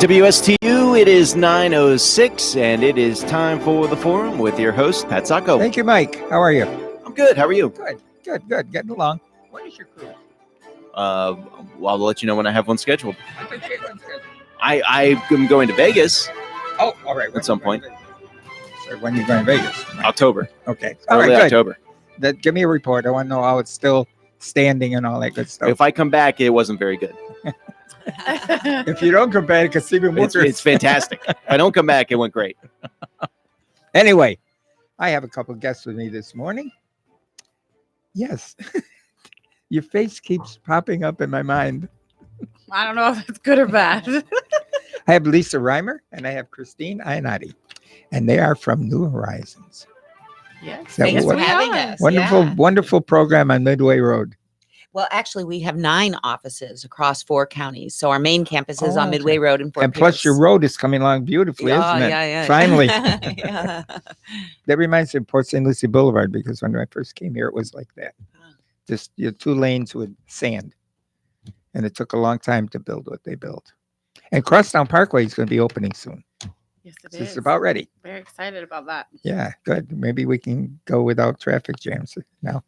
WSTU, it is 9:06, and it is time for the Forum with your host, Pat Sacco. Thank you, Mike. How are you? I'm good. How are you? Good. Getting along. When is your cruise? Well, I'll let you know when I have one scheduled. I think you have one scheduled. I am going to Vegas Oh, all right. at some point. So when are you going to Vegas? October. Okay. All Early right, good. October. Give me a report. I want to know how it's still standing and all that good stuff. If I come back, it wasn't very good. If you don't come back, it's even worse. It's fantastic. If I don't come back, it went great. Anyway, I have a couple of guests with me this morning. Yes. Your face keeps popping up in my mind. I don't know if it's good or bad. I have Lisa Reimer and I have Christine Ionati, and they are from New Horizons. Yes. Thanks for having us. Wonderful, Yeah. wonderful program on Midway Road. Well, actually, we have 9 offices across 4 counties. So our main campus is on Okay. Midway Road in Fort And plus, Pierce. your road is coming along beautifully, isn't it? Yeah. Finally. Yeah. That reminds me of Port St. Lucie Boulevard, because when I first came here, it was like that. Just 2 lanes with sand. And it took a long time to build what they built. And Crosstown Parkway is going to be opening soon. Yes, it So is. it's about ready. Very excited about that. Yeah, good. Maybe we can go without traffic jams now.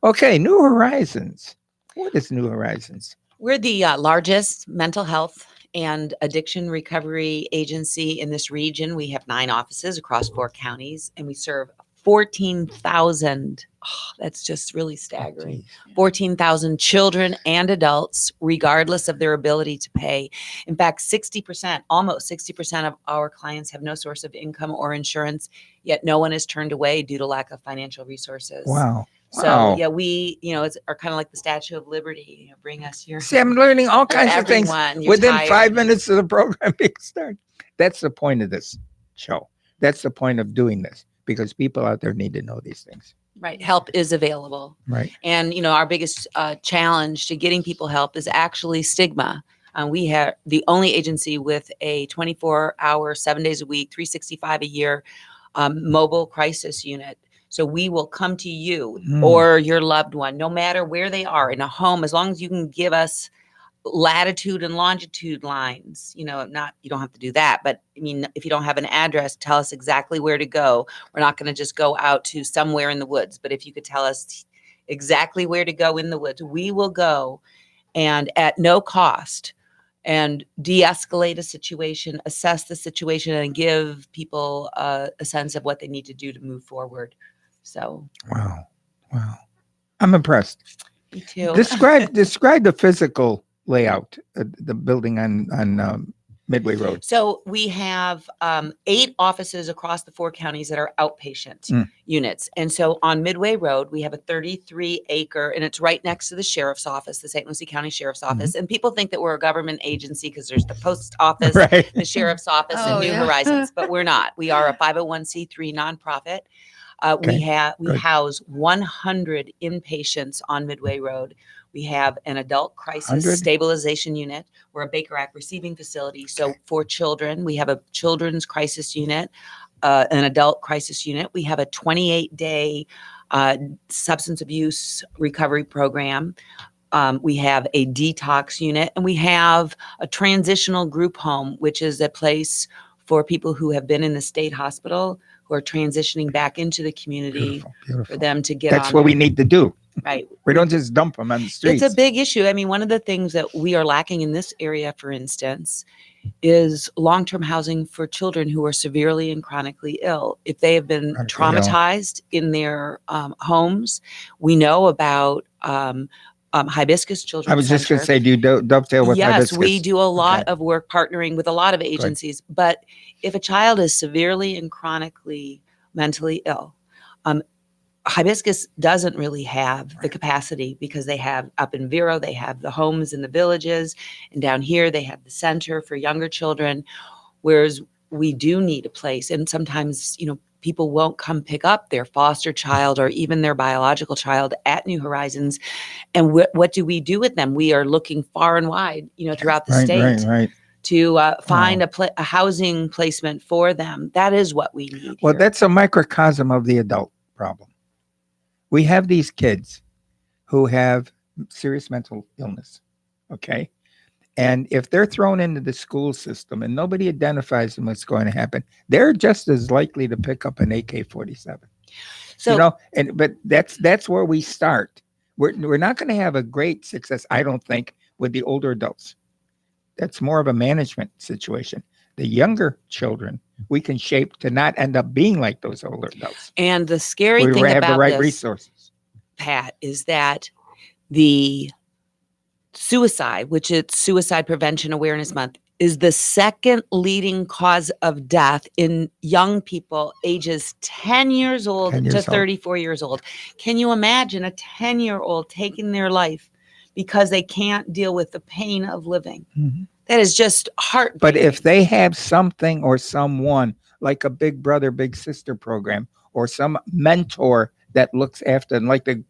Okay, New Horizons. What is New Horizons? We're the largest mental health and addiction recovery agency in this region. We have 9 offices across 4 counties, and we serve 14,000. That's just really staggering. 14,000 children and adults, regardless of their ability to pay. In fact, 60%, almost 60% of our clients have no source of income or insurance, yet no one is turned away due to lack of financial resources. Wow. So Wow. yeah, we, are kind of like the Statue of Liberty. Bring us your. See, I'm learning all kinds of things Everyone, you're within tired. 5 minutes of the program being started. That's the point of this show. That's the point of doing this, because people out there need to know these things. Right, help is available, Right. and our biggest challenge to getting people help is actually stigma. We have the only agency with a 24-hour, 7 days a week, 365 a year mobile crisis unit. So we will come to you or your loved one, no matter where they are in a home, as long as you can give us latitude and longitude lines. You don't have to do that, but I mean, if you don't have an address, tell us exactly where to go. We're not going to just go out to somewhere in the woods, but if you could tell us exactly where to go in the woods, we will go, and at no cost, and de-escalate a situation, assess the situation, and give people a sense of what they need to do to move forward. So Wow. I'm impressed. me too. Describe the physical layout of the building on Midway Road. So we have 8 offices across the 4 counties that are outpatient units. And so on Midway Road, we have a 33-acre, and it's right next to the sheriff's office, the St. Lucie County Sheriff's Office. And people think that we're a government agency because there's the post office, Right. the sheriff's office, Oh, and New yeah. Horizons, but we're not. We are a 501c3 nonprofit. Okay, We good. house 100 inpatients on Midway Road. We have an adult crisis 100? stabilization unit. We're a Baker Act receiving facility. So for children, we have a children's crisis unit, an adult crisis unit. We have a 28-day substance abuse recovery program. We have a detox unit, and we have a transitional group home, which is a place for people who have been in the state hospital, who are transitioning back into the community, Beautiful. for them to get That's on what we their- need to do. Right. We don't just dump them on the streets. It's a big issue. I mean, one of the things that we are lacking in this area, for instance, is long-term housing for children who are severely and chronically ill. If they have been Chronically ill. traumatized in their homes, we know about Hibiscus Children's I was just going to Center. say, do you dovetail with Yes, hibiscus? we do a lot Okay. of work partnering with a lot of agencies. But if a child is severely and chronically mentally ill, Hibiscus doesn't really have the capacity, because they have up in Vero, they have the homes in the villages, and down here they have the center for younger children, whereas we do need a place. And sometimes, people won't come pick up their foster child or even their biological child at New Horizons. And what do we do with them? We are looking far and wide, throughout the state Right. to find a housing placement for them. That is what we need. Well, here. that's a microcosm of the adult problem. We have these kids who have serious mental illness, okay? And if they're thrown into the school system and nobody identifies them what's going to happen, they're just as likely to pick up an AK-47. So You know, but that's where we start. We're not going to have a great success, I don't think, with the older adults. That's more of a management situation. The younger children, we can shape to not end up being like those older adults. and the scary We thing have the about right this, resources. Pat, is that the suicide, which it's Suicide Prevention Awareness Month, is the second leading cause of death in young people ages 10 years old 10 to years old. 34 years old. Can you imagine a 10-year-old taking their life because they can't deal with the pain of living? Mhm. That is just heartbreaking. But if they have something or someone like a big brother, big sister program, or some mentor that looks after them, like the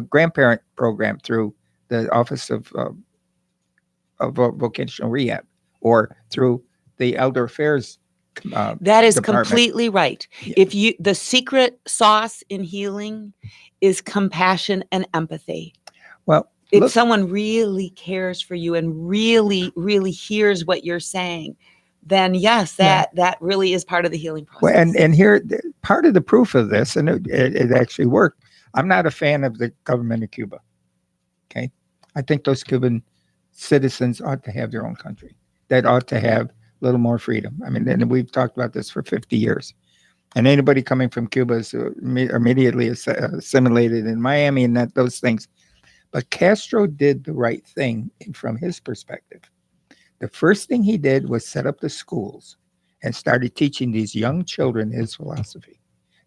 grandparent program through the Office of Vocational Rehab, or through the Elder Affairs. That is department. completely right. Yeah. If you, the secret sauce in healing is compassion and empathy. Well, If look, someone really cares for you and really, really hears what you're saying, then yes, Yeah. that really is part of the healing process. well, and here part of the proof of this, and it actually worked. I'm not a fan of the government of Cuba. Okay, I think those Cuban citizens ought to have their own country. That ought to have a little more freedom. I mean, and we've talked about this for 50 years. And anybody coming from Cuba is immediately assimilated in Miami and those things. But Castro did the right thing from his perspective. The first thing he did was set up the schools and started teaching these young children his philosophy.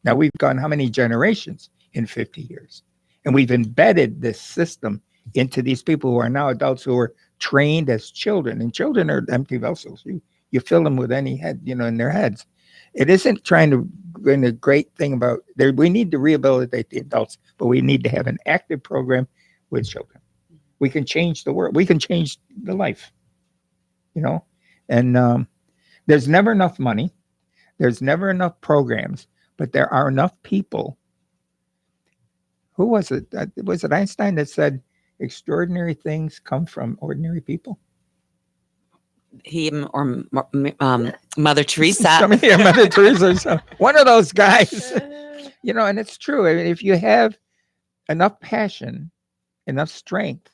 Now we've gone how many generations in 50 years? And we've embedded this system into these people who are now adults who are trained as children. And children are empty vessels. You fill them with any head, in their heads. It isn't trying to bring a great thing about there. We need to rehabilitate the adults, but we need to have an active program with children. We can change the world. We can change the life, and there's never enough money. There's never enough programs, but there are enough people. Who was it? Was it Einstein that said extraordinary things come from ordinary people? Him or Mother Teresa. Somebody, Mother Teresa, or something. One of those guys. And it's true. I mean, if you have enough passion, enough strength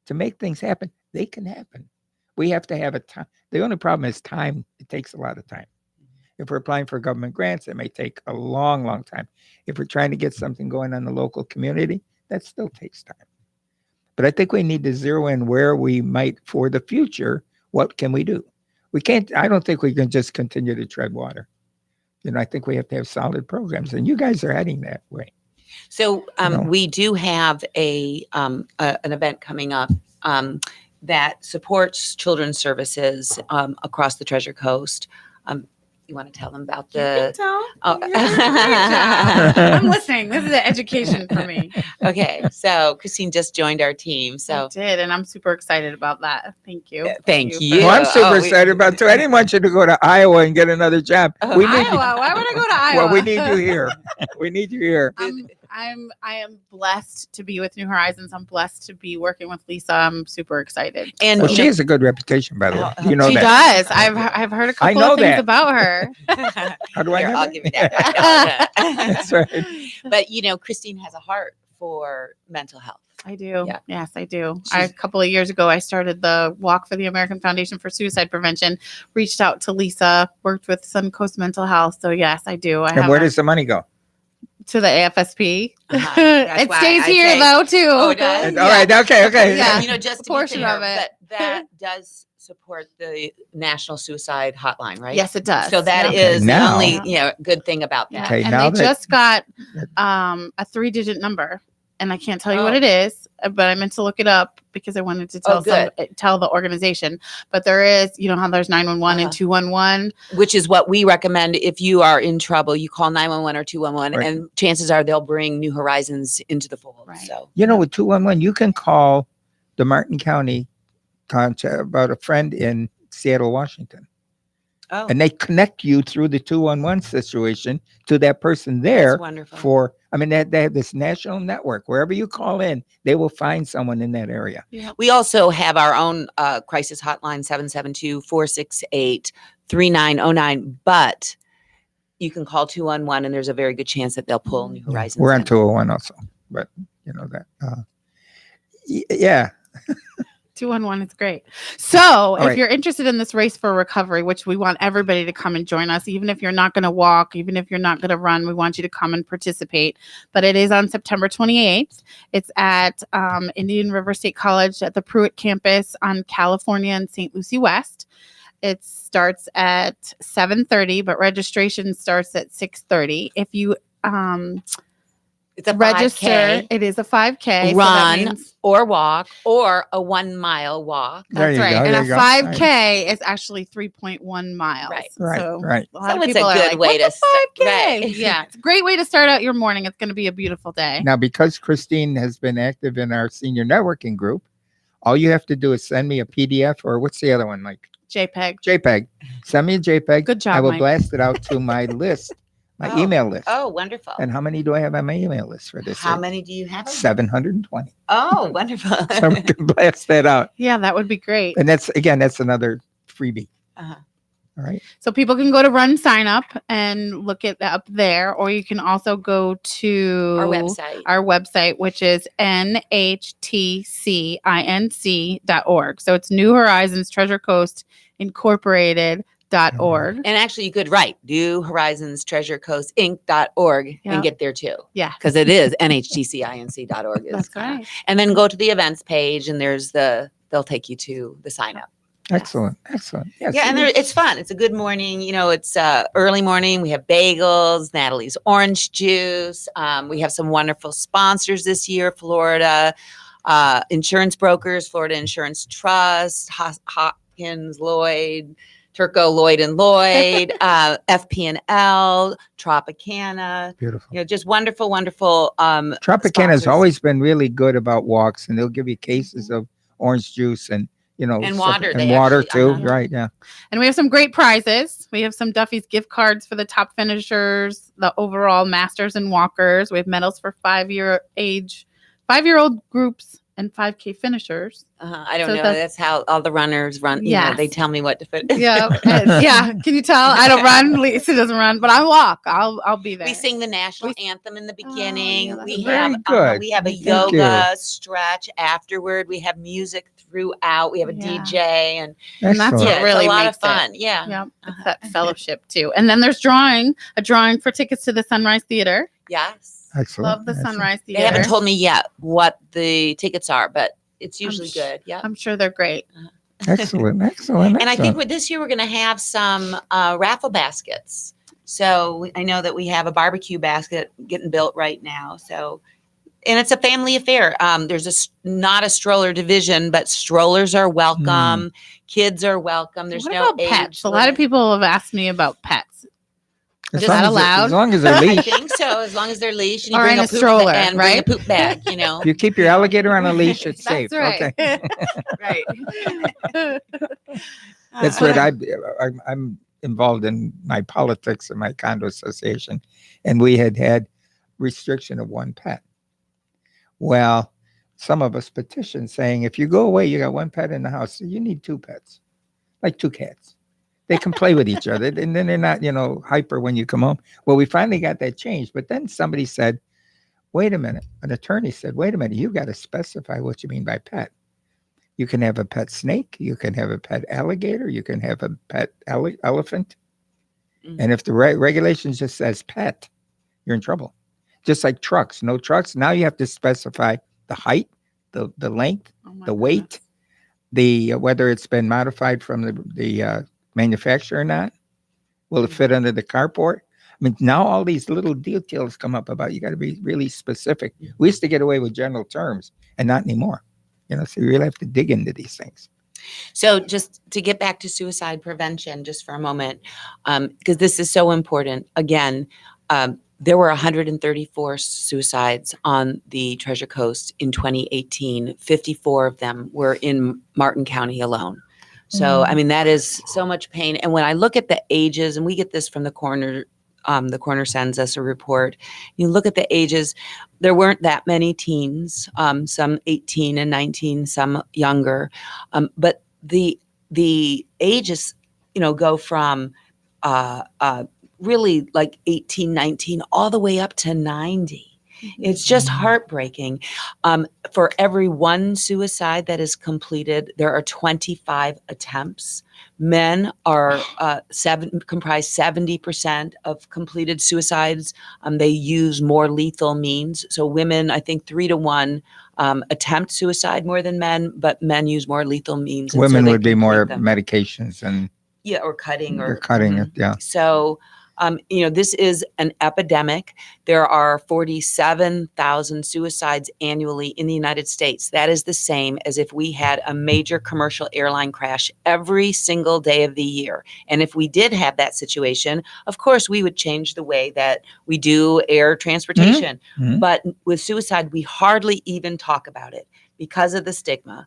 to make things happen, they can happen. We have to have a time. The only problem is time. It takes a lot of time. If we're applying for government grants, it may take a long, long time. If we're trying to get something going on the local community, that still takes time. But I think we need to zero in where we might, for the future, what can we do? I don't think we can just continue to tread water. I think we have to have solid programs, and you guys are heading that way. So No. we do have an event coming up that supports children's services across the Treasure Coast. You want to tell them about the? Oh. You're doing a great job. I'm listening. This is an education for me. Okay, so Christine just joined our team. So I did, and I'm super excited about that. Thank you. thank for- you. Well, I'm super Oh, excited about it too. I didn't want you to go to Iowa and get another job. Oh, We need Iowa. you. Why would I go to Iowa? Well, we need you here. We need you here. I am blessed to be with New Horizons. I'm blessed to be working with Lisa. I'm super excited. And Well, you she know- has a good reputation, by the way. Oh, You know She that. does. I've heard a couple know of things that. about her. How do I Here, know I'll that? give you that. That's right. But Christine has a heart for mental health. I do. Yeah. Yes, I do. She's- A couple of years ago, I started the Walk for the American Foundation for Suicide Prevention. Reached out to Lisa, worked with Suncoast Mental Health. So yes, I do. And where does the money go? to the AFSP? Uh-huh. That's It why stays I here say- though too. Oh, it does? All right. Okay. Yeah. Just A to portion be clear, of it. that does support the National Suicide Hotline, right? Yes, it does. So that Yep. is the Now- only good thing about Yeah. that. Okay, and now they that- just got a 3-digit number, and I can't tell you what Oh. it is, but I meant to look it up because I wanted to tell tell the organization. But there is, how there's 911 Uh-huh. and 211. Which is what we recommend. If you are in trouble, you call 911 or 211, Right. and chances are they'll bring New Horizons into the fold. Right. So With 211, you can call the Martin County contact about a friend in Seattle, Washington, oh, and they connect you through the 211 situation to that person there that's wonderful. for I mean, they have this national network. Wherever you call in, they will find someone in that area. We also have our own crisis hotline, 772-468-3909, but you can call 211 and there's a very good chance that they'll pull New Yeah, Horizons. we're on in. 201 also, but you know that. Yeah. 211 is great. So if right. you're interested in this race for recovery, which we want everybody to come and join us, even if you're not going to walk, even if you're not going to run, we want you to come and participate. But it is on September 28th. It's at Indian River State College at the Pruitt campus on California and St. Lucie West. It starts at 7:30, but registration starts at 6:30. If you It's a register, 5K, it is a 5K. So that run means or walk, or a 1 mile walk. There that's you right. go, And there a you go. 5K is actually 3.1 miles. Right. Right, So right. a lot So of it's a people are good like, way "What's to a 5K?" right. Yeah, it's a great way to start out your morning. It's going to be a beautiful day. Now, because Christine has been active in our senior networking group, all you have to do is send me a PDF or what's the other one, Mike? JPEG. JPEG. Send me a JPEG. Good job, I will Mike. blast it out to my list, my Oh. email list. Oh, wonderful. And how many do I have on my email list for this How year? many do you have? 720. Oh, wonderful. So we can blast that out. Yeah, that would be great. And that's another freebie. Uh-huh. All right. So people can go to Run Sign Up and look it up there, or you can also go to Our website. which is nhtcinc.org. So it's New Horizons Treasure Coast Incorporated.org. And actually, you could write New Horizons Treasure Coast Inc.org Yeah. and get there too. Yeah. Because it is nhtcinc.org. That's right. And then go to the events page and they'll take you to the sign up. Excellent. Excellent. Yes. Yeah, and it's fun. It's a good morning. You know, it's early morning. We have bagels, Natalie's orange juice. We have some wonderful sponsors this year, Florida insurance brokers, Florida Insurance Trust, Hopkins, Lloyd, Turco, Lloyd and Lloyd, FP&L, Tropicana. beautiful. You know, just wonderful, wonderful. Tropicana has sponsors. always been really good about walks, and they'll give you cases of orange juice and And water, and they water actually- too. uh-huh. Right? Yeah. And we have some great prizes. We have some Duffy's gift cards for the top finishers, the overall masters and walkers. We have medals for 5-year-old groups and 5K finishers. I don't So know. the- That's how all the runners run. You know, Yes. they tell me what to put. Yeah, yeah. Can you tell? I don't run. Lisa doesn't run, but I walk. I'll be there. We sing the national anthem in the beginning. yeah, that's we very have good. we have a Thank yoga stretch afterward. We have music throughout. We have a Yeah. DJ, and And that's Excellent. what yeah, really it's a lot makes of fun. Yeah. Yeah, it's that fellowship too. And then there's a drawing for tickets to the Sunrise Theater. Yes. Excellent. Love the Excellent. Sunrise They Theater. haven't told me yet what the tickets are, but it's usually sh- good. Yeah. I'm sure they're great. Excellent. Excellent. And I think excellent. this year we're going to have some raffle baskets. So I know that we have a barbecue basket getting built right now. So, and it's a family affair. There's not a stroller division, but strollers are welcome. Kids are welcome. There's What no about pets? age A lot of limit. people have asked me about pets. As Is long that as allowed? As long as they're I leashed. think so. As long as they're leashed and you Or bring in a a poop stroller, and right? bring a poop bag, you know. If you keep your alligator on a leash, it's safe. That's right. Okay. Right. That's what I'm involved in my politics and my condo association, and we had restriction of one pet. Well, some of us petitioned saying, if you go away, you got one pet in the house, so you need two pets, like two cats. They can play with each other, and then they're not, hyper when you come home. Well, we finally got that changed, but then somebody said, wait a minute. An attorney said, wait a minute, you got to specify what you mean by pet. You can have a pet snake. You can have a pet alligator. You can have a pet elephant. Mhm. And if the regulation just says pet, you're in trouble. Just like trucks, no trucks. Now you have to specify the height, the length, Oh my the weight, the whether it's been modified from the manufacturer or not. Will it fit under the carport? I mean, now all these little details come up about you got to be really specific. We used to get away with general terms, and not anymore. So you really have to dig into these things. So just to get back to suicide prevention just for a moment, because this is so important. Again, there were 134 suicides on the Treasure Coast in 2018. 54 of them were in Martin County alone. So, I mean, that is so much pain. And when I look at the ages, and we get this from the coroner the coroner sends us a report. You look at the ages, there weren't that many teens, some 18 and 19, some younger. But the ages, go from really like 18, 19, all the way up to 90. It's just heartbreaking. For every one suicide that is completed, there are 25 attempts. Men are comprise 70% of completed suicides. They use more lethal means. So women, I think 3 to 1 attempt suicide more than men, but men use more lethal means. And so Women they would be more complete them. medications and Or cutting they're cutting it. Yeah. So, this is an epidemic. There are 47,000 suicides annually in the United States. That is the same as if we had a major commercial airline crash every single day of the year. And if we did have that situation, of course, we would change the way that we do air transportation. Mhm. But with suicide, we hardly even talk about it because of the stigma.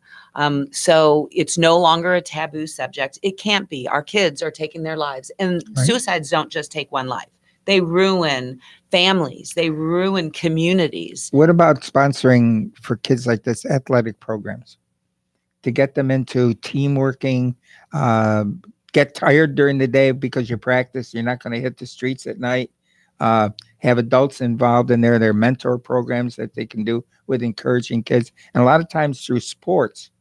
So it's no longer a taboo subject. It can't be. Our kids are taking their lives. And Right. suicides don't just take one life. They ruin families. They ruin communities. What about sponsoring for kids like this athletic programs to get them into team working? Get tired during the day because you practice. You're not going to hit the streets at night. Have adults involved in their mentor programs that they can do with encouraging kids. And a lot of times through sports,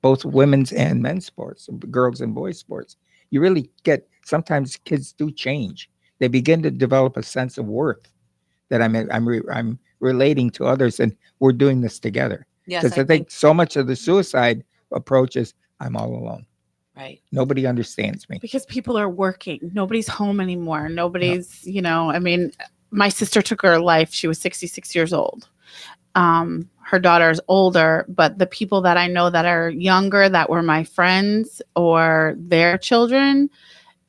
both women's and men's sports, girls and boys sports, you really get, sometimes kids do change. They begin to develop a sense of worth that I'm relating to others, and we're doing this together. Yes, Because I think so much of the suicide approach is I'm all alone. right. Nobody understands me. Because people are working. Nobody's home anymore. Nobody's, my sister took her life. She was 66 years old. Her daughter is older, but the people that I know that are younger, that were my friends or their children,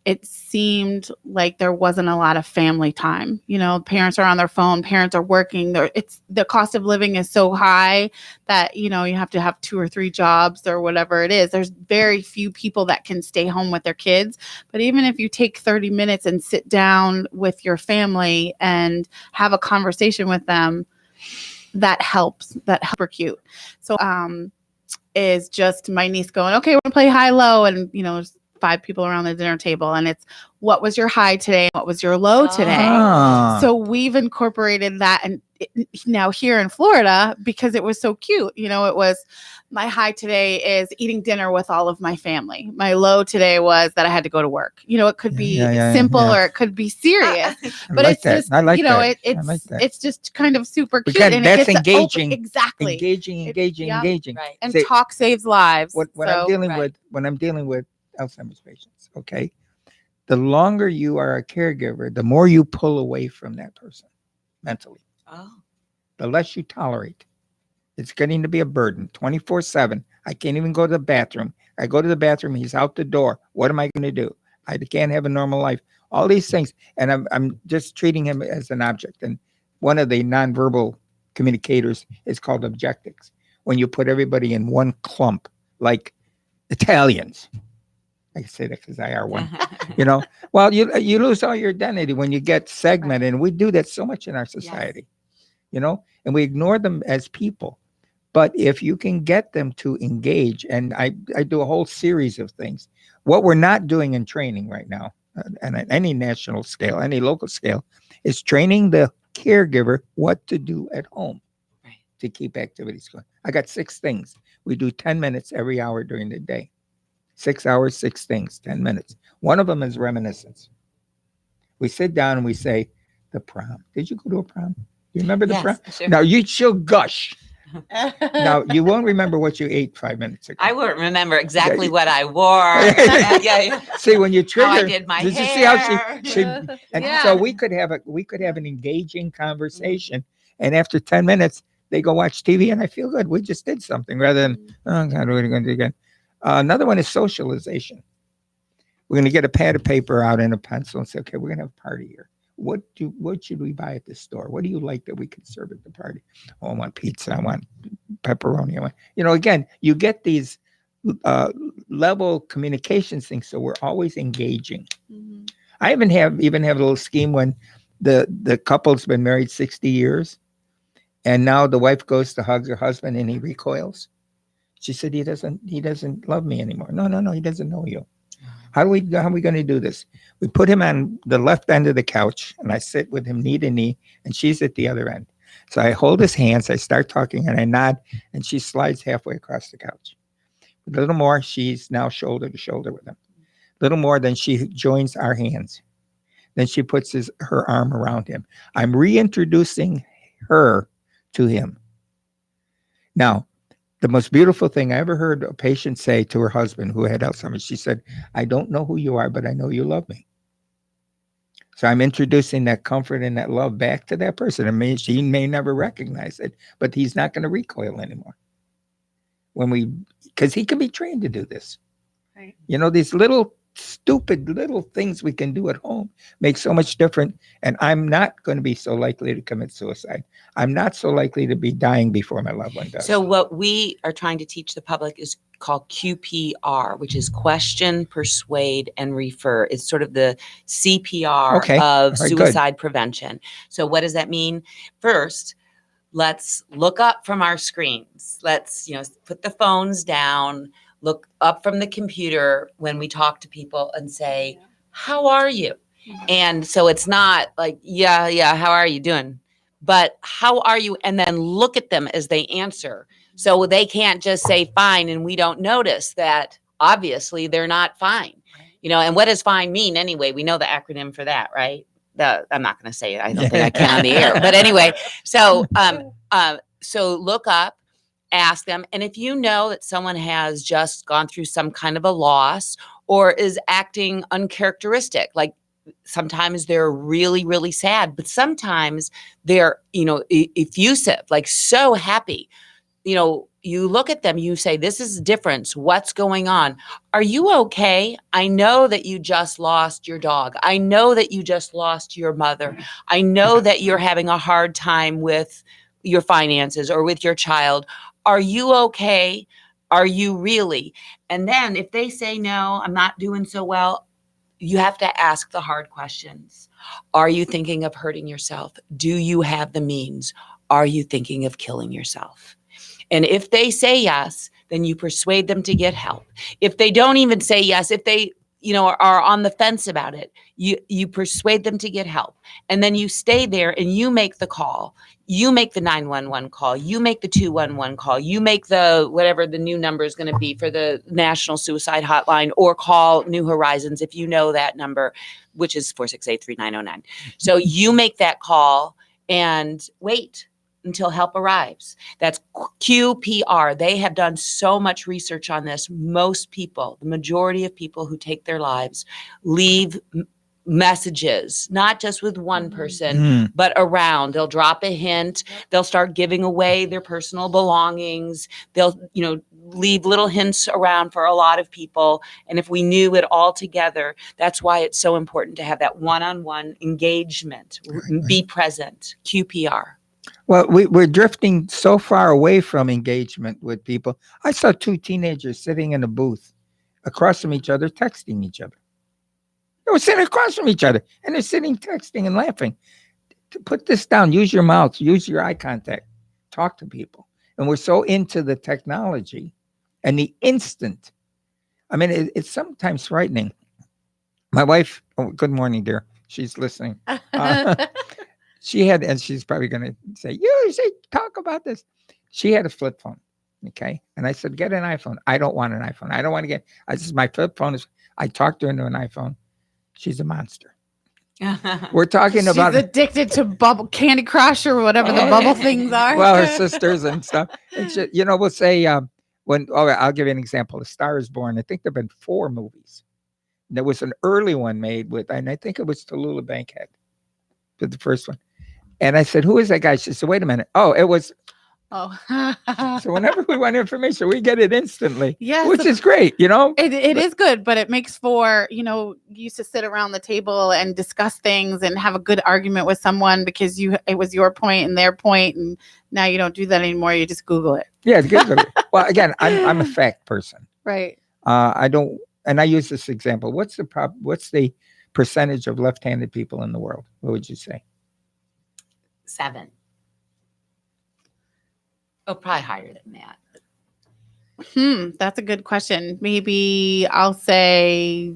it seemed like there wasn't a lot of family time. Parents are on their phone, parents are working. The cost of living is so high that, you have to have 2 or 3 jobs or whatever it is. There's very few people that can stay home with their kids. But even if you take 30 minutes and sit down with your family and have a conversation with them, that helps. That helps. Super cute. So, is just my niece going, okay, we're gonna play high low, and there's 5 people around the dinner table, and it's what was your high today? What was your low today? Ah. So we've incorporated that, and now here in Florida, because it was so cute. It was my high today is eating dinner with all of my family. My low today was that I had to go to work. It could be simple or it could be serious. But like it's that. just, I like that. I like that. It's just kind of super cute. Because And that's it gets engaging. Exactly. Engaging. Right. And See, talk saves lives. when I'm dealing right. with Alzheimer's patients, okay, the longer you are a caregiver, the more you pull away from that person mentally, Oh, the less you tolerate. It's getting to be a burden 24/7. I can't even go to the bathroom. I go to the bathroom, he's out the door. What am I going to do? I can't have a normal life. All these things. And I'm just treating him as an object. And one of the nonverbal communicators is called objectics. When you put everybody in one clump, like Italians. I say that because I are one. Well, you lose all your identity when you get segmented. And we do that so much in our society, and we ignore them as people. But if you can get them to engage, and I do a whole series of things, what we're not doing in training right now, and at any national scale, any local scale, is training the caregiver what to do at home to keep activities going. I got 6 things. We do 10 minutes every hour during the day. 6 hours, 6 things, 10 minutes. One of them is reminiscence. We sit down and we say, the prom. Did you go to a prom? You remember the prom? Sure. Now she'll gush. Now you won't remember what you ate 5 minutes ago. I won't remember exactly what I wore. yeah. See, when you trigger, How I did my you hair. see how she and Yeah. so we could have an engaging conversation, and after 10 minutes they go watch TV, and I feel good. We just did something rather than oh God, what are we going to do again? Another one is socialization. We're going to get a pad of paper out and a pencil and say, okay, we're going to have a party here. What should we buy at the store? What do you like that we can serve at the party? Oh, I want pizza. I want pepperoni. Again, you get these level communications things. So we're always engaging. Mhm. I even have a little scheme when the couple's been married 60 years, and now the wife goes to hug her husband and he recoils. She said he doesn't love me anymore. No, he doesn't know you. How are we going to do this? We put him on the left end of the couch, and I sit with him knee to knee, and she's at the other end. So I hold his hands, I start talking, and I nod, and she slides halfway across the couch. A little more, she's now shoulder to shoulder with him. A little more, then she joins our hands. Then she puts her arm around him. I'm reintroducing her to him. Now, the most beautiful thing I ever heard a patient say to her husband who had Alzheimer's, she said, I don't know who you are, but I know you love me. So I'm introducing that comfort and that love back to that person. I mean, she may never recognize it, but he's not going to recoil anymore. Because he can be trained to do this. Right. You know, these little stupid little things we can do at home make so much difference. And I'm not going to be so likely to commit suicide. I'm not so likely to be dying before my loved one does. So what we are trying to teach the public is called QPR, which is question, persuade, and refer. It's sort of the CPR Okay. of All right, suicide prevention. So what does that mean? First, let's look up from our screens. Let's, put the phones down, look up from the computer when we talk to people and say, how are you? And so it's not like, yeah, how are you doing? But how are you? And then look at them as they answer. So they can't just say fine and we don't notice that obviously they're not fine. And what does fine mean anyway? We know the acronym for that, right? I'm not going to say it. I don't think I can on the air. But anyway, so look up, ask them. And if you know that someone has just gone through some kind of a loss or is acting uncharacteristic, like sometimes they're really, really sad, but sometimes they're, effusive, like so happy. You look at them, you say, this is a difference. What's going on? Are you okay? I know that you just lost your dog. I know that you just lost your mother. I know that you're having a hard time with your finances or with your child. Are you okay? Are you really? And then if they say, no, I'm not doing so well, you have to ask the hard questions. Are you thinking of hurting yourself? Do you have the means? Are you thinking of killing yourself? And if they say yes, then you persuade them to get help. If they don't even say yes, if they, are on the fence about it, you persuade them to get help. And then you stay there and you make the call. You make the 911 call. You make the 211 call. You make the whatever the new number is going to be for the National Suicide Hotline, or call New Horizons if you know that number, which is 468-3909. So you make that call and wait until help arrives. That's QPR. They have done so much research on this. Most people, the majority of people who take their lives, leave messages, not just with one person, but around. They'll drop a hint. They'll start giving away their personal belongings. They'll, leave little hints around for a lot of people. And if we knew it all together, that's why it's so important to have that one-on-one engagement. Right. Be present. QPR. Well, we're drifting so far away from engagement with people. I saw two teenagers sitting in a booth across from each other, texting each other. They were sitting across from each other, and they're sitting texting and laughing. To put this down, use your mouth, use your eye contact, talk to people. And we're so into the technology and the instant. I mean, it's sometimes frightening. My wife, good morning, dear. She's listening. She had, and she's probably going to say, you say, talk about this. She had a flip phone. Okay. And I said, get an iPhone. I don't want an iPhone. I don't want to get, my flip phone is, I talked her into an iPhone. She's a monster. We're talking about. She's addicted to bubble Candy Crush or whatever the bubble things are. Well, her sisters and stuff. And she, we'll say, I'll give you an example. A Star is Born. I think there've been 4 movies. There was an early one made with, and I think it was Tallulah Bankhead, for the first one. And I said, who is that guy? She said, wait a minute. Oh, it was. Oh. So whenever we want information, we get it instantly. Yes. Which is great, It is good, but it makes for, you used to sit around the table and discuss things and have a good argument with someone because it was your point and their point, and now you don't do that anymore. You just Google it. Yeah, Google it. Well, again, I'm a fact person. Right. I don't, and I use this example. What's the percentage of left-handed people in the world? What would you say? 7. Oh, probably higher than that. That's a good question. Maybe I'll say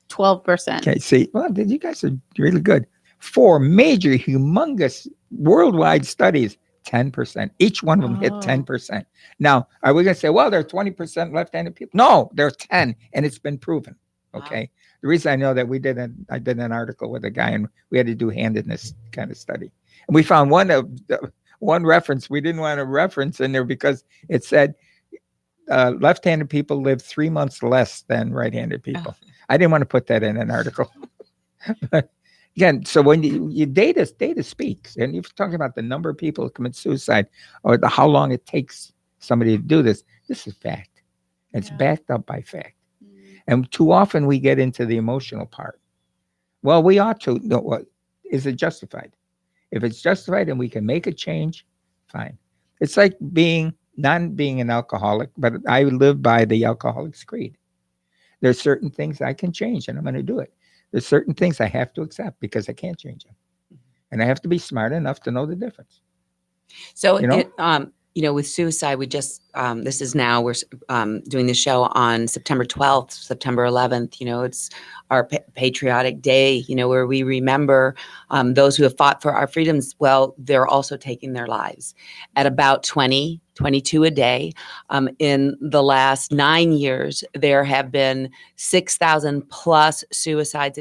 12%. Okay, see, well, you guys are really good. 4 major, humongous, worldwide studies, 10%. Each one of them hit Oh. 10%. Now, are we going to say, well, there are 20% left-handed people? No, there are 10, and it's been proven. Wow. Okay. The reason I know that I did an article with a guy, and we had to do handedness kind of study, and we found one reference we didn't want to reference in there because it said left-handed people live 3 months less than right-handed people. I didn't want to put that in an article. But again, so when you data speaks, and you're talking about the number of people who commit suicide or how long it takes somebody to do this. This is fact. It's Yeah. backed up by fact. And too often we get into the emotional part. Well, we ought to know what is it justified? If it's justified and we can make a change, fine. It's like not being an alcoholic, but I live by the Alcoholics Creed. There's certain things I can change, and I'm going to do it. There's certain things I have to accept because I can't change them, and I have to be smart enough to know the difference. So, You know? with suicide, we just, this is now, we're doing the show on September 12th, September 11th. It's our patriotic day, where we remember those who have fought for our freedoms. Well, they're also taking their lives at about 22 a day. In the last 9 years, there have been 6,000 plus suicides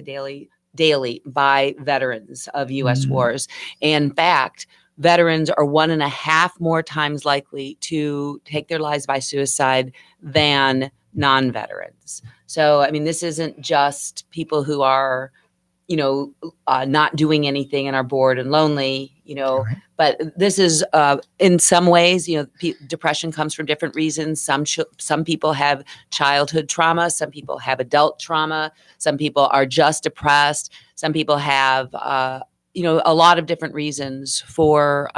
daily by veterans of U.S. wars. And in fact, veterans are 1.5 more times likely to take their lives by suicide than non-veterans. So, I mean, this isn't just people who are, not doing anything and are bored and lonely, Right. but this is, in some ways, depression comes from different reasons. Some people have childhood trauma. Some people have adult trauma. Some people are just depressed. Some people have, a lot of different reasons for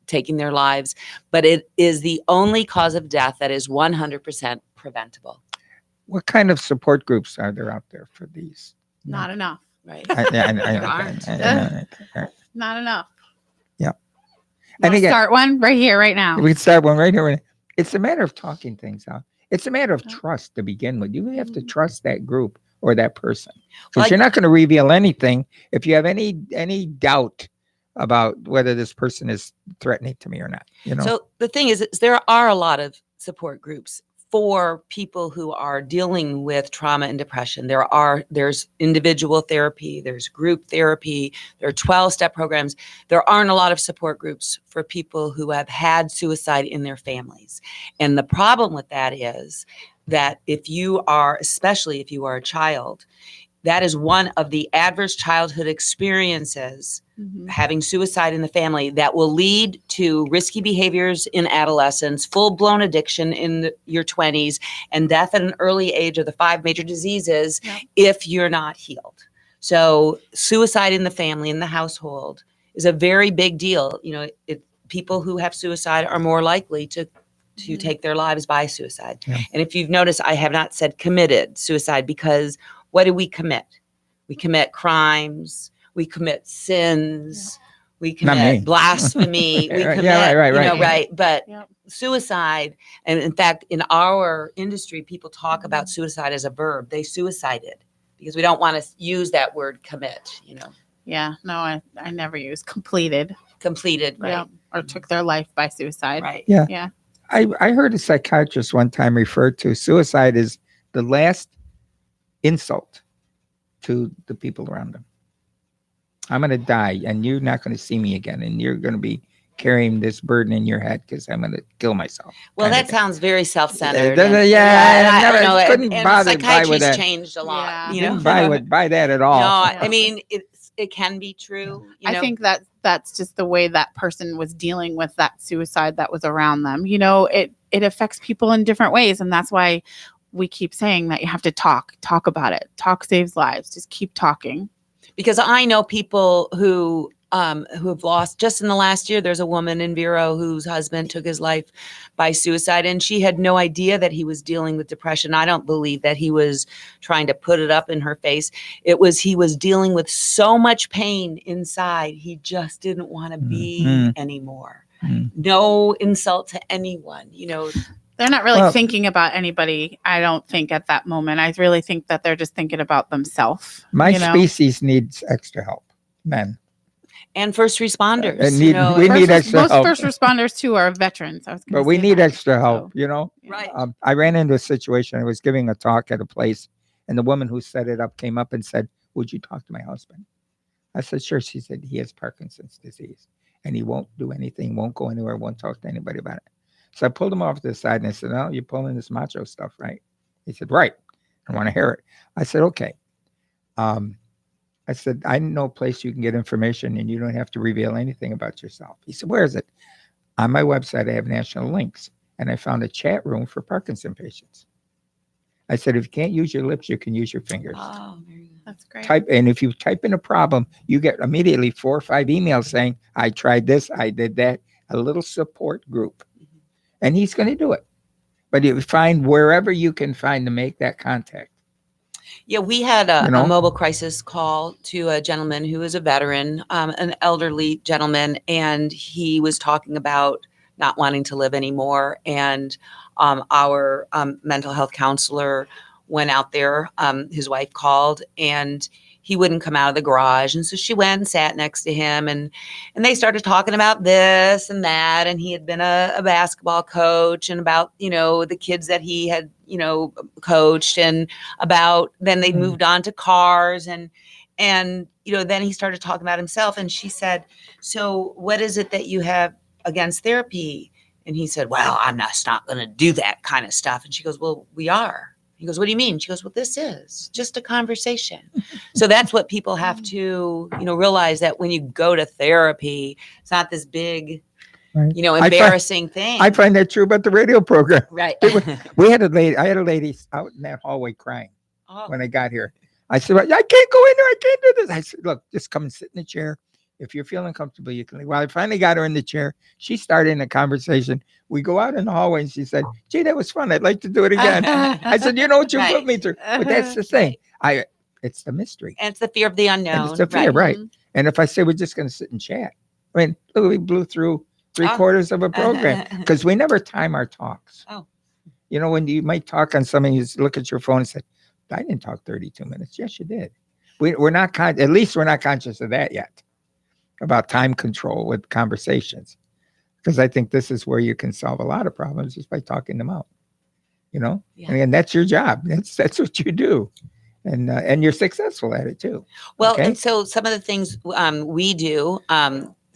taking their lives, but it is the only cause of death that is 100% preventable. What kind of support groups are there out there for these? Not enough. Right. There aren't. Not enough. Yeah. And And again, start one right here, right now. we can start one right here. It's a matter of talking things out. It's a matter of trust to begin with. You have to trust that group or that person, because Well, you're not going to reveal anything if you have any doubt about whether this person is threatening to me or not. So the thing is there are a lot of support groups for people who are dealing with trauma and depression. There's individual therapy, there's group therapy, there are 12-step programs. There aren't a lot of support groups for people who have had suicide in their families. And the problem with that is that especially if you are a child, that is one of the adverse childhood experiences, having suicide in the family, that will lead to risky behaviors in adolescence, full-blown addiction in your 20s, and death at an early age of the 5 major diseases if you're not healed. So suicide in the family, in the household, is a very big deal. People who have suicide are more likely to take their lives by suicide. Yeah. And if you've noticed, I have not said committed suicide, because what do we commit? We commit crimes. We commit sins. We Not me. commit blasphemy. We Right, commit, yeah, right. right. But Yep. suicide, and in fact, in our industry, people talk about suicide as a verb. They suicided, because we don't want to use that word commit, Yeah. No, I never use completed. completed, right? Yeah. Or took their life by suicide. Right. Yeah. Yeah. I heard a psychiatrist one time refer to suicide as the last insult to the people around them. I'm going to die, and you're not going to see me again, and you're going to be carrying this burden in your head because I'm going to kill myself. Well, kind of that thing. sounds very self-centered. doesn't- and- yeah, and I never- don't know, couldn't and bother buy psychiatry's with that. changed a lot. Yeah. You know, Didn't buy that at all. No, Yeah. I mean it can be true. I think that that's just the way that person was dealing with that suicide that was around them. It affects people in different ways. And that's why we keep saying that you have to talk about it. Talk saves lives. Just keep talking. because I know people who who have lost just in the last year. There's a woman in Vero whose husband took his life by suicide, and she had no idea that he was dealing with depression. I don't believe that he was trying to put it up in her face. It was he was dealing with so much pain inside. He just didn't want to be Mhm. anymore. Mhm. No insult to anyone, you know. They're not really Well- thinking about anybody, I don't think, at that moment. I really think that they're just thinking about themselves. My you know? species needs extra help. Men. And first responders. And you need- know, we and- need extra most help. first responders too are veterans. I was gonna But we say need that. extra help, So, you know? right. I ran into a situation. I was giving a talk at a place, and the woman who set it up came up and said, "Would you talk to my husband?" I said, "Sure." She said, "He has Parkinson's disease, and he won't do anything, won't go anywhere, won't talk to anybody about it." So I pulled him off to the side and I said, "No, you're pulling this macho stuff, right?" He said, "Right. I want to hear it." I said, "Okay." I said, "I know a place you can get information, and you don't have to reveal anything about yourself." He said, "Where is it?" "On my website, I have national links, and I found a chat room for Parkinson patients." I said, "If you can't use your lips, you can use your fingers. Oh, very good. That's great. And if you type in a problem, you get immediately 4 or 5 emails saying, "I tried this, I did that," a little support group. And he's going to do it. But you find wherever you can find to make that contact. Yeah, we had a, You know? a mobile crisis call to a gentleman who is a veteran, an elderly gentleman, and he was talking about not wanting to live anymore. And our mental health counselor went out there. His wife called, and he wouldn't come out of the garage. And so she went and sat next to him, and they started talking about this and that. And he had been a basketball coach, and about, you know, the kids that he had, you know, coached, and about then they Mm. moved on to cars, and you know, then he started talking about himself. And she said, "So what is it that you have against therapy?" And he said, "Well, I'm not going to do that kind of stuff." And she goes, "Well, we are." He goes, "What do you mean?" She goes, "Well, this is just a conversation." So that's what people have to, you know, realize, that when you go to therapy, it's not this big, Right. you know, I find- embarrassing thing. I find that true about the radio program. Right. We had a lady, I had a lady out in that hallway crying Oh, when I got here. I said, "Well, I can't go in there. I can't do this." I said, "Look, just come and sit in the chair. If you're feeling comfortable, you can leave." Well, I finally got her in the chair. She started a conversation. We go out in the hallway and she said, "Gee, that was fun. I'd like to do it again." I said, "You know what you Right. put me through." But that's the thing. It's the mystery. and it's the fear of the unknown. the fear, right. Mhm. And if I say we're just going to sit and chat, I mean, look, we blew through 3/4 of a program because we never time our talks. Oh. You know, when you might talk on something, you just look at your phone and say, "I didn't talk 32 minutes." Yes, you did. We're not, at least we're not conscious of that yet, about time control with conversations. Because I think this is where you can solve a lot of problems just by talking them out. You know, Yeah. and that's your job. That's what you do, and you're successful at it too. Well, Okay. and so some of the things we do,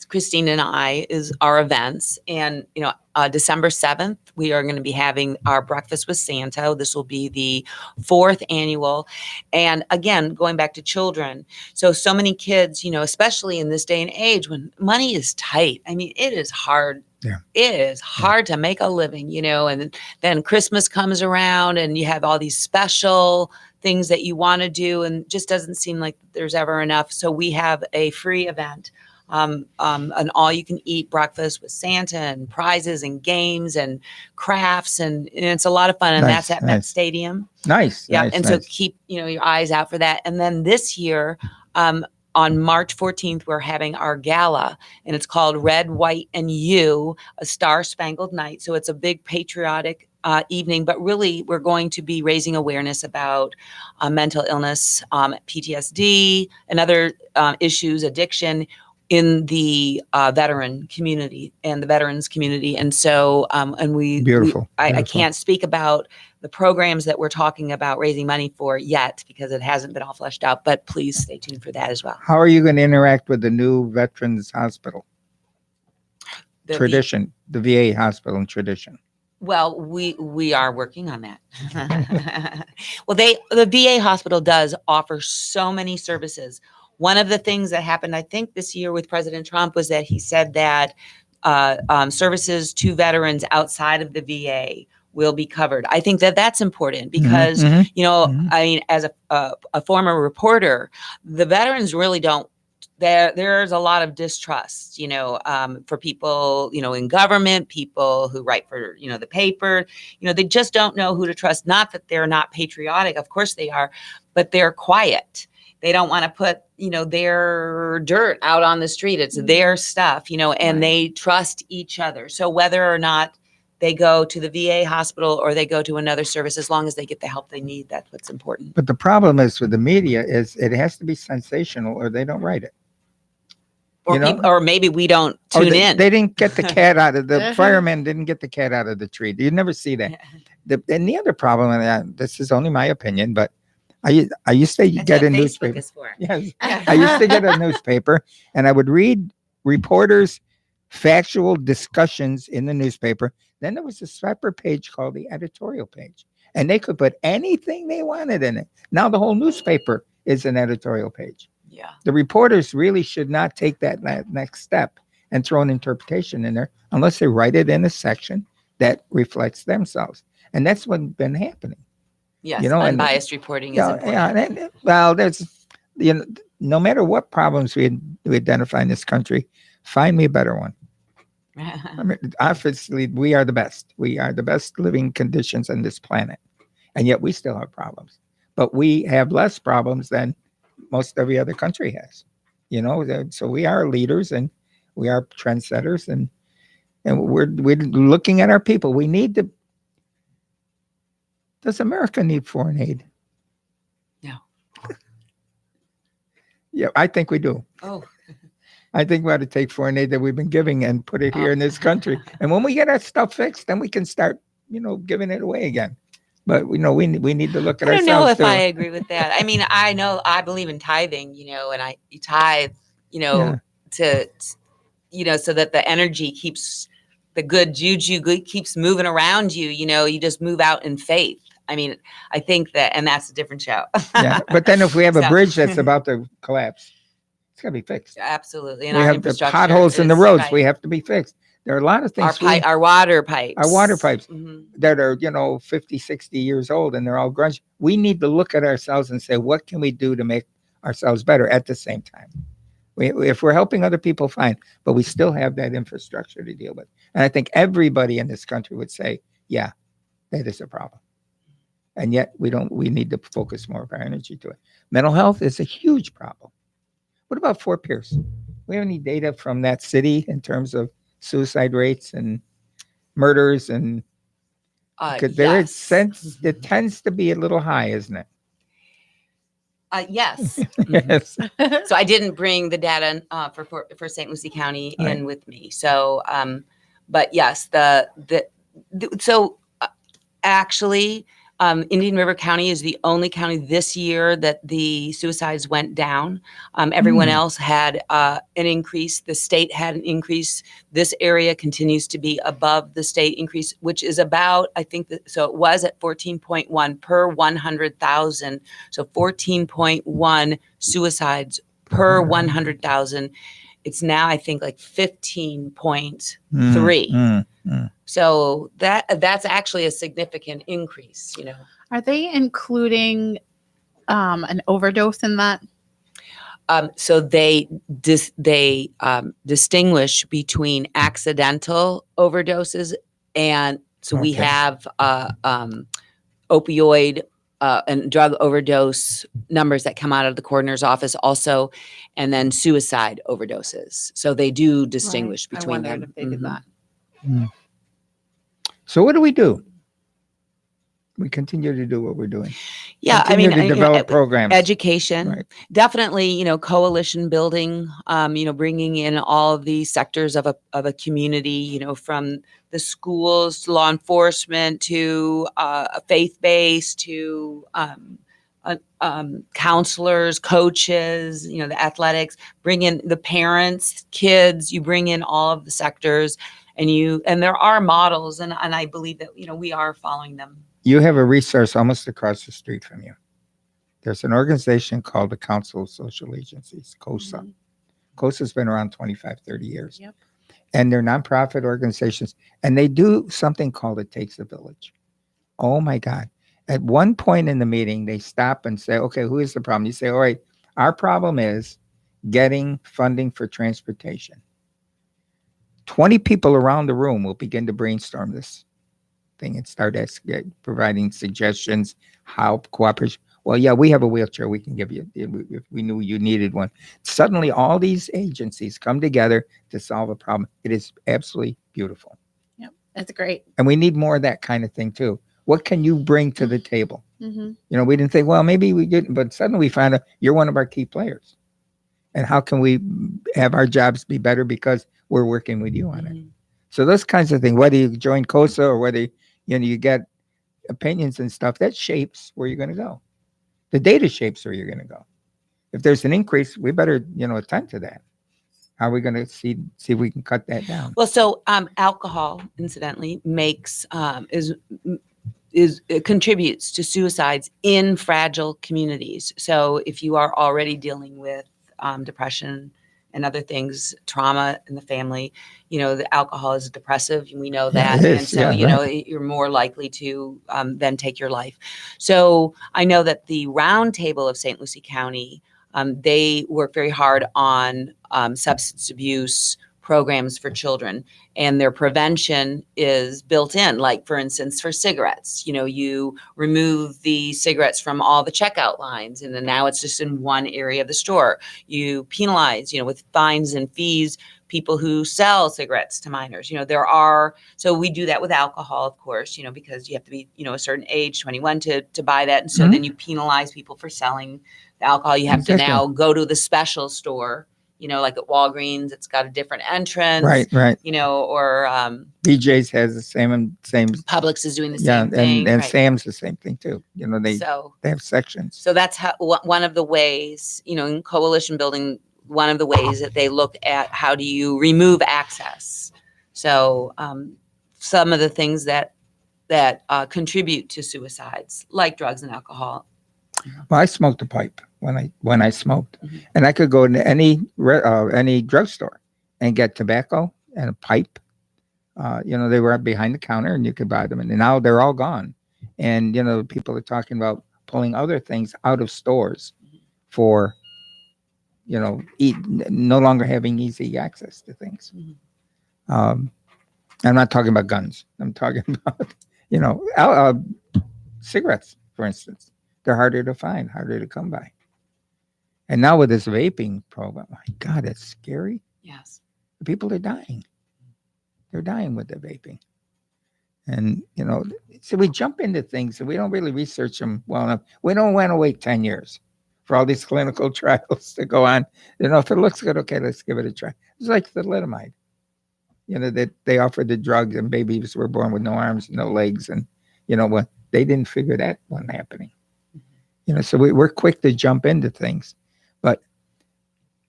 Christine and I, is our events. And, you know, December 7th, we are going to be having our Breakfast with Santa. This will be the 4th annual. And again, going back to children. So many kids, you know, especially in this day and age when money is tight. I mean, it is hard. Yeah. It is hard to make a living, you know, and then Christmas comes around and you have all these special things that you want to do, and just doesn't seem like there's ever enough. So we have a free event, an all-you-can-eat breakfast with Santa, and prizes and games and crafts, and it's a lot of fun. And Nice, that's at Met nice. Stadium. Nice. Yeah, nice, and so nice. keep, you know, your eyes out for that. And then this year, on March 14th, we're having our gala, and it's called Red, White, and You, a Star-Spangled Night. So it's a big patriotic evening, but really we're going to be raising awareness about mental illness, PTSD, and other issues, addiction, in the veteran community and the veterans community. And so, Beautiful, I beautiful. can't speak about the programs that we're talking about raising money for yet, because it hasn't been all fleshed out, but please stay tuned for that as well. How are you going to interact with the new Veterans Hospital The V- tradition, the VA hospital and tradition? Well, we are working on that. Well, the VA hospital does offer so many services. One of the things that happened, I think, this year with President Trump was that he said that services to veterans outside of the VA will be covered. I think that that's important because, Mhm. you know, Mhm. I mean, as a former reporter, the veterans really don't there's a lot of distrust, for people, in government, people who write for, the paper, they just don't know who to trust. Not that they're not patriotic, of course they are, but they're quiet. They don't want to put, their dirt out on the street. It's their stuff, and Right. they trust each other. So whether or not they go to the VA hospital or they go to another service, as long as they get the help they need, that's what's important. But the problem is with the media is it has to be sensational or they don't write it. Or, You know? or maybe we don't Or tune they, in. They didn't get the cat out of the firemen didn't get the cat out of the tree. You never see that. And the other problem, and this is only my opinion, but I used to That's get what a Facebook newspaper. is for. Yes, I used to get a newspaper, and I would read reporters' factual discussions in the newspaper. Then there was a separate page called the editorial page, and they could put anything they wanted in it. Now the whole newspaper is an editorial page. Yeah. The reporters really should not take that next step and throw an interpretation in there unless they write it in a section that reflects themselves. And that's what's been happening. Yes. You know, and- Unbiased reporting is Yeah, important. well, there's, no matter what problems we identify in this country, find me a better one. I mean, obviously, we are the best. We are the best living conditions on this planet. And yet we still have problems. But we have less problems than most every other country has. So we are leaders and we are trendsetters and we're looking at our people. We need to. Does America need foreign aid? No. Yeah, I think we do. Oh. I think we ought to take foreign aid that we've been giving and put it here in this country. And when we get our stuff fixed, then we can start, giving it away again. But we need to look at I don't ourselves know if too. I agree with that. I mean, I believe in tithing, and you tithe, Yeah. so that the energy keeps, the good juju keeps moving around you, you just move out in faith. I mean, I think that, and that's a different show. Yeah. But then if we have a So- bridge that's about to collapse, it's got to be fixed. Absolutely. And We our have the infrastructure potholes in the is roads. right. We have to be fixed. There are a lot of things our water pipes. Our water pipes. Mhm. that are, 50, 60 years old and they're all grungy. We need to look at ourselves and say, what can we do to make ourselves better at the same time? If we're helping other people, fine, but we still have that infrastructure to deal with. And I think everybody in this country would say, yeah, that is a problem. And yet we need to focus more of our energy to it. Mental health is a huge problem. What about Fort Pierce? We have any data from that city in terms of suicide rates and murders and because there is Yes. sense it tends to be a little high, isn't it? Yes. Yes. So I didn't bring the data for St. Lucie County Right. in with me. So, but yes, actually, Indian River County is the only county this year that the suicides went down. Everyone else had an increase. The state had an increase. This area continues to be above the state increase, which is about, I think, so it was at 14.1 per 100,000. So 14.1 suicides per 100,000. It's now, I think, like 15.3. So that's actually a significant increase, Are they including an overdose in that? So they distinguish between accidental overdoses, and so we Okay. have opioid and drug overdose numbers that come out of the coroner's office also, and then suicide overdoses. So they do distinguish Right. I between wondered them. if they did Mhm. that. So what do we do? We continue to do what we're doing. Yeah, I Continue mean, to develop programs. education, Right. definitely, coalition building, bringing in all of the sectors of a community, from the schools to law enforcement to faith-based to counselors, coaches, the athletics, bring in the parents, kids, you bring in all of the sectors and there are models and I believe that, we are following them. You have a resource almost across the street from you. There's an organization called the Council of Social Agencies, COSA. Mhm. COSA's been around 25, 30 years. Yep. And they're nonprofit organizations. And they do something called It Takes a Village. Oh my God. At one point in the meeting, they stop and say, okay, who is the problem? You say, all right, our problem is getting funding for transportation. 20 people around the room will begin to brainstorm this thing and start providing suggestions how cooperation. Well, yeah, we have a wheelchair we can give you if we knew you needed one. Suddenly, all these agencies come together to solve a problem. It is absolutely beautiful. That's great. And we need more of that kind of thing too. What can you bring to the table? Mm-hmm. You know, we didn't think, well, maybe we didn't, but suddenly we found out you're one of our key players. And how can we have our jobs be better because we're working with you on it? So those kinds of things, whether you join COSA or whether you get opinions and stuff, that shapes where you're going to go. The data shapes where you're going to go. If there's an increase, we better attend to that. How are we going to see if we can cut that down? Well, so alcohol, incidentally, it contributes to suicides in fragile communities. So if you are already dealing with depression and other things, trauma in the family, the alcohol is depressive. We know Yeah, that. it is. And so, you're more likely to then take your life. So I know that the Roundtable of St. Lucie County, they work very hard on substance abuse programs for children, and their prevention is built in. Like, for instance, for cigarettes, you remove the cigarettes from all the checkout lines, and then now it's just in one area of the store. You penalize, with fines and fees, people who sell cigarettes to minors. So we do that with alcohol, of course, because you have to be, a certain age, 21 to buy that. And so then you penalize people for selling the alcohol. You have to now go to the special store, like at Walgreens, it's got a different entrance. Right. Or BJ's has the same. Publix is doing the same thing. And right. Sam's the same thing too. They have sections. So that's how one of the ways, in coalition building, one of the ways that they look at how do you remove access. So some of the things that contribute to suicides, like drugs and alcohol. Well, I smoked a pipe when I smoked, and I could go into any drugstore and get tobacco and a pipe. They were behind the counter, and you could buy them, and now they're all gone. And people are talking about pulling other things out of stores for no longer having easy access to things. I'm not talking about guns. I'm talking about cigarettes, for instance. They're harder to find, harder to come by. And now with this vaping program, my God, it's scary. Yes. People are dying. They're dying with the vaping. And, so we jump into things and we don't really research them well enough. We don't want to wait 10 years for all these clinical trials to go on. If it looks good, okay, let's give it a try. It's like thalidomide. That they offered the drug and babies were born with no arms, no legs. And, they didn't figure that wasn't happening. So we're quick to jump into things, but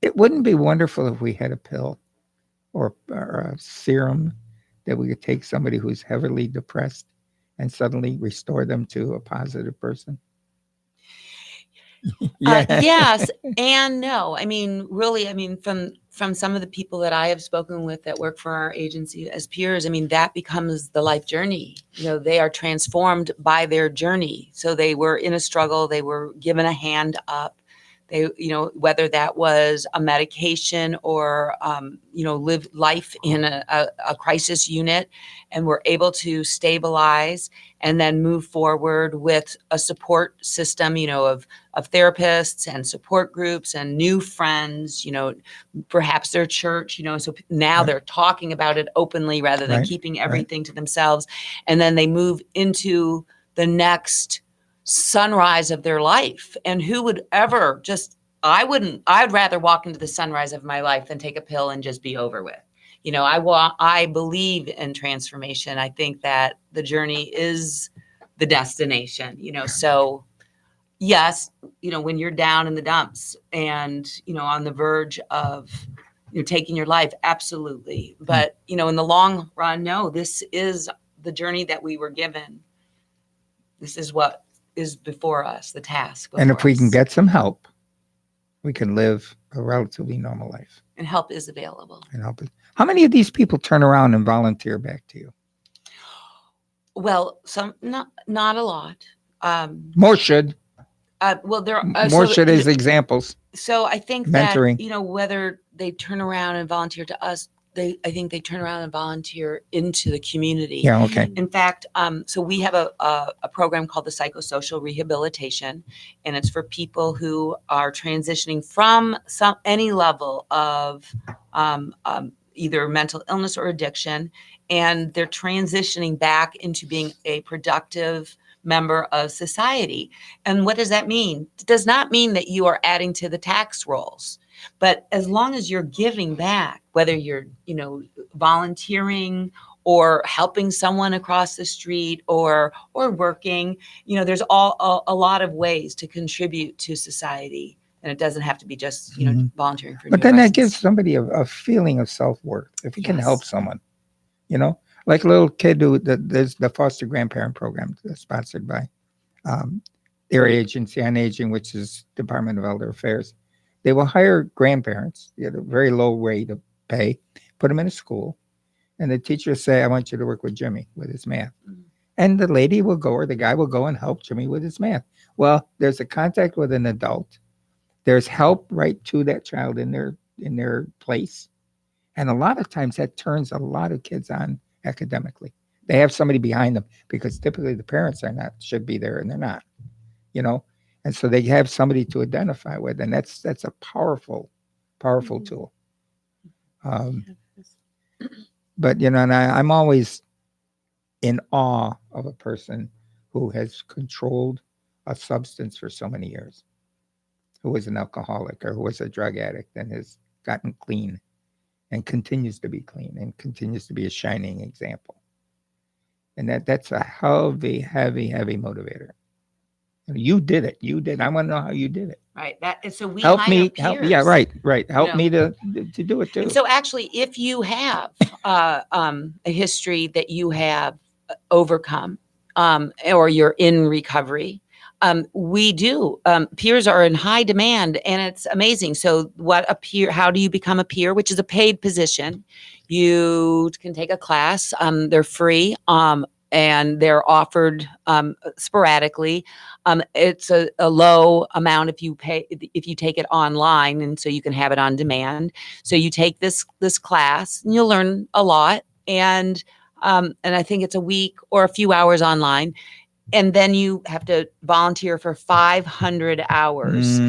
it wouldn't be wonderful if we had a pill or a serum that we could take somebody who's heavily depressed and suddenly restore them to a positive person. Yes and no. Really, from some of the people that I have spoken with that work for our agency as peers, that becomes the life journey. They are transformed by their journey. So they were in a struggle, they were given a hand up. They, whether that was a medication or, live life in a crisis unit, and were able to stabilize and then move forward with a support system, of therapists and support groups and new friends, perhaps their church, so now they're talking about it openly rather than keeping everything to themselves. And then they move into the next sunrise of their life. And who would ever I'd rather walk into the sunrise of my life than take a pill and just be over with. I believe in transformation. I think that the journey is the destination, so yes, when you're down in the dumps and, on the verge of taking your life, absolutely. But, in the long run, no, this is the journey that we were given. This is what is before us, the task. And if we can get some help, we can live a relatively normal life. And help is available. How many of these people turn around and volunteer back to you? Well, some, not a lot. More should. Well, there are More so should as examples. So I think Mentoring. that, whether they turn around and volunteer to us, I think they turn around and volunteer into the community. Yeah, okay. In fact, so we have a program called the Psychosocial Rehabilitation, and it's for people who are transitioning from any level of either mental illness or addiction, and they're transitioning back into being a productive member of society. And what does that mean? It does not mean that you are adding to the tax rolls. But as long as you're giving back, whether you're, volunteering or helping someone across the street or working, there's a lot of ways to contribute to society. And it doesn't have to be just, Mhm. volunteering for. But new then that license. gives somebody a feeling of self-worth. If you can help Yes. someone, like a little kid there's the foster grandparent program that's sponsored by their agency on aging, which is Department of Elder Affairs. They will hire grandparents at a very low rate of pay, put them in a school, and the teacher will say, I want you to work with Jimmy with his math. Mhm. And the lady will go or the guy will go and help Jimmy with his math. Well, there's a contact with an adult. There's help right to that child in their place. And a lot of times that turns a lot of kids on academically. They have somebody behind them because typically the parents should be there and they're not, and so they have somebody to identify with. And that's a powerful Mhm. tool. But, and I'm always in awe of a person who has controlled a substance for so many years, who was an alcoholic or who was a drug addict and has gotten clean and continues to be clean and continues to be a shining example. And that's a heavy, heavy, heavy motivator. And you did it. I want to know how you did it. Right. So we Help hire me. peers. Yeah, right. Help know. me to do it too. And so actually, if you have a history that you have overcome or you're in recovery, we do. Peers are in high demand and it's amazing. So how do you become a peer, which is a paid position? You can take a class. They're free. And they're offered sporadically. It's a low amount if you take it online, and so you can have it on demand. So you take this class, and you'll learn a lot. And I think it's a week or a few hours online, and then you have to volunteer for 500 hours.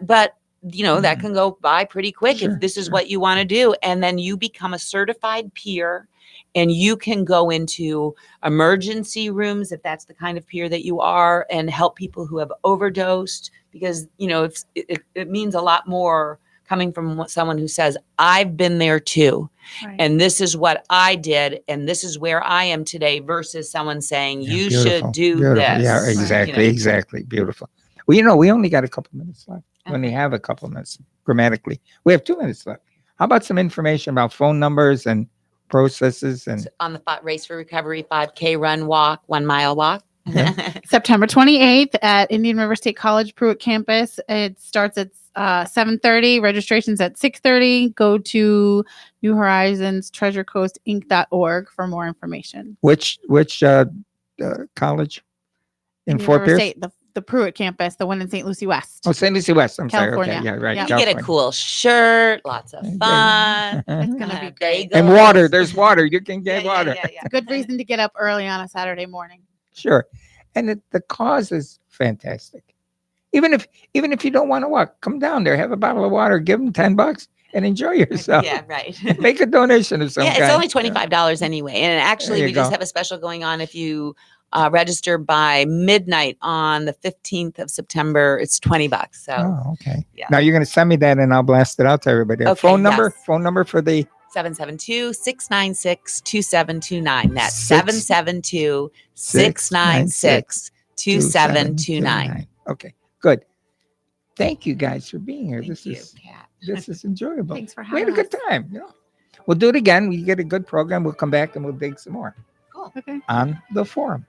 But that can go by pretty quick if this is what you want to do, and then you become a certified peer. And you can go into emergency rooms if that's the kind of peer that you are and help people who have overdosed because, it means a lot more coming from someone who says, I've been there too. Right. And this is what I did. And this is where I am today versus someone saying, you should do this. Yeah, exactly. Beautiful. Well, we only got a couple minutes left. We only have a couple minutes grammatically. We have 2 minutes left. How about some information about phone numbers and processes and on the Race for Recovery 5K run walk, 1 mile walk. September 28th at Indian River State College Pruitt campus. It starts at 7:30. Registration's at 6:30. Go to New Horizons TreasureCoastInc.org for more information. which college in Indian Fort River Pierce? State, the Pruitt campus, the one in St. Lucie West. Oh, St. Lucie West. I'm California. sorry. Okay, yeah, right. Yeah. You get a California. cool shirt, lots of fun. It's gonna be great. And water. There's water. You can get Yeah, water. yeah. Good reason to get up early on a Saturday morning. Sure. And the cause is fantastic. Even if you don't want to walk, come down there, have a bottle of water, give them $10 and enjoy yourself. Yeah, right. Make a donation of some Yeah, kind. it's only $25 anyway. And actually, There we you just go. have a special going on if you register by midnight on the 15th of September. It's $20. So Oh, okay. Yeah. Now you're going to send me that and I'll blast it out to everybody. Okay, Phone number? yes. Phone number for the 772-696-2729. That's Six- 772-696-2729. Okay, good. Thank you guys for being here. Thank you, Pat. This is enjoyable. Thanks for We had having a good us. time. We'll do it again. We get a good program. We'll come back and we'll dig some more Okay. on the forum.